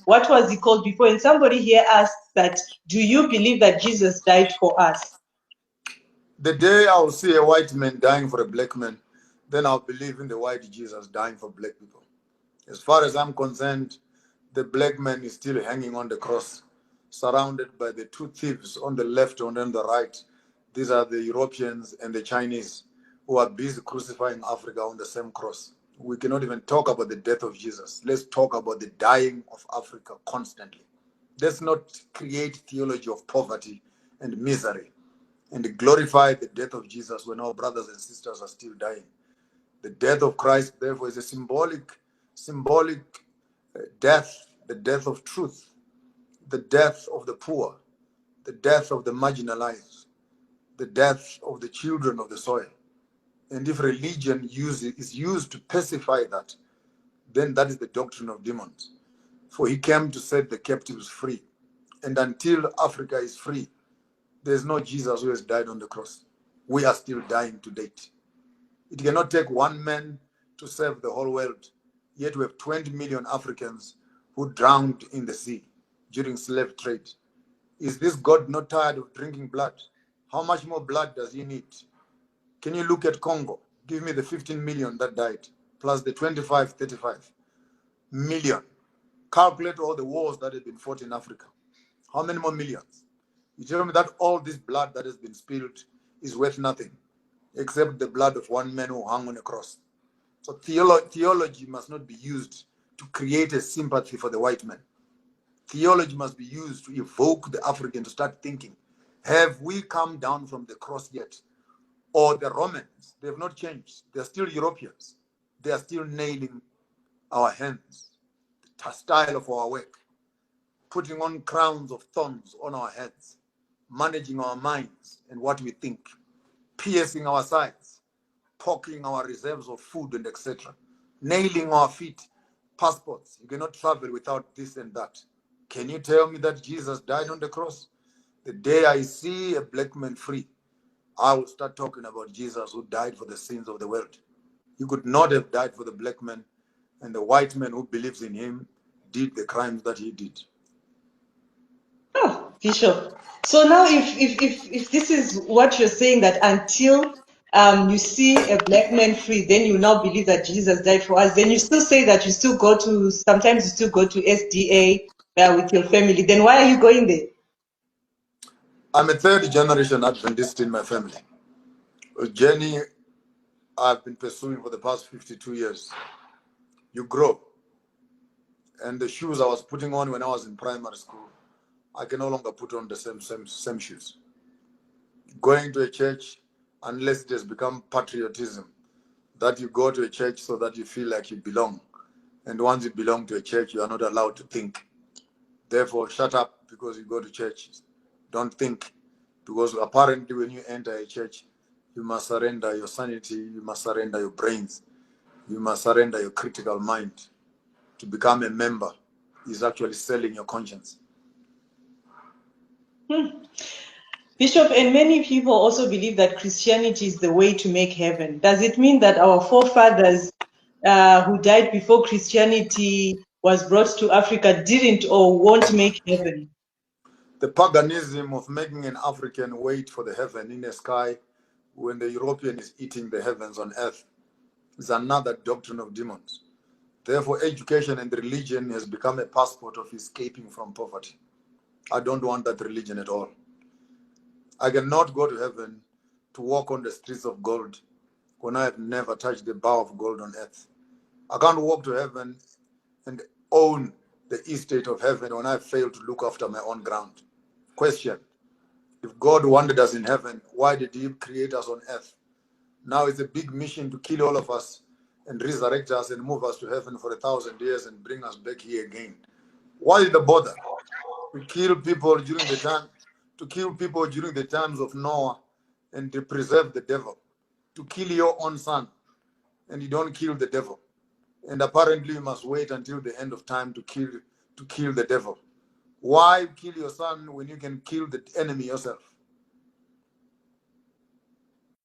What was he called before? And somebody here asked that, do you believe that Jesus died for us? The day I will see a white man dying for a black man, then I'll believe in the white Jesus dying for black people. As far as I'm concerned, the black man is still hanging on the cross, surrounded by the two thieves on the left and on the right. These are the Europeans and the Chinese who are busy crucifying Africa on the same cross. We cannot even talk about the death of Jesus. Let's talk about the dying of Africa constantly. Let's not create theology of poverty and misery and glorify the death of Jesus when our brothers and sisters are still dying. The death of Christ, therefore, is a symbolic death, the death of truth, the death of the poor, the death of the marginalized, the death of the children of the soil. And if religion is used to pacify that, then that is the doctrine of demons. For he came to set the captives free. And until Africa is free, there's no Jesus who has died on the cross. We are still dying to date. It cannot take one man to save the whole world. Yet we have 20 million Africans who drowned in the sea during slave trade. Is this God not tired of drinking blood? How much more blood does he need? Can you look at Congo? Give me the 15 million that died, plus the 25, 35 million. Calculate all the wars that have been fought in Africa. How many more millions? You tell me that all this blood that has been spilled is worth nothing, except the blood of one man who hung on a cross. So theology must not be used to create a sympathy for the white man. Theology must be used to evoke the African to start thinking, have we come down from the cross yet? Or the Romans, they have not changed. They're still Europeans. They are still nailing our hands, the style of our work, putting on crowns of thorns on our heads, managing our minds and what we think, piercing our sides, poking our reserves of food and etc., nailing our feet, passports. You cannot travel without this and that. Can you tell me that Jesus died on the cross? The day I see a black man free, I will start talking about Jesus who died for the sins of the world. He could not have died for the black man, and the white man who believes in him did the crimes that he did. Oh, Bishop. So now, if this is what you're saying, that until you see a black man free, then you now believe that Jesus died for us. Then you still say that you still go to, sometimes you still go to SDA with your family. Then why are you going there? I'm a third generation Adventist in my family. A journey I've been pursuing for the past 52 years. You grow. And the shoes I was putting on when I was in primary school, I can no longer put on the same shoes. Going to a church, unless it has become patriotism, that you go to a church so that you feel like you belong. And once you belong to a church, you are not allowed to think. Therefore, shut up because you go to church. Don't think. Because apparently when you enter a church, you must surrender your sanity, you must surrender your brains, you must surrender your critical mind. To become a member is actually selling your conscience. Bishop, and many people also believe that Christianity is the way to make heaven. Does it mean that our forefathers who died before Christianity was brought to Africa didn't or won't make heaven? The paganism of making an African wait for the heaven in the sky when the European is eating the heavens on earth is another doctrine of demons. Therefore, education and religion has become a passport of escaping from poverty. I don't want that religion at all. I cannot go to heaven to walk on the streets of gold when I have never touched the bar of gold on earth. I can't walk to heaven and own the estate of heaven when I fail to look after my own ground. Question: if God wanted us in heaven, why did he create us on earth? Now it's a big mission to kill all of us and resurrect us and move us to heaven for 1,000 years and bring us back here again. Why the bother? To kill people during the times of Noah and to preserve the devil. To kill your own son and you don't kill the devil. And apparently you must wait until the end of time to kill the devil. Why kill your son when you can kill the enemy yourself?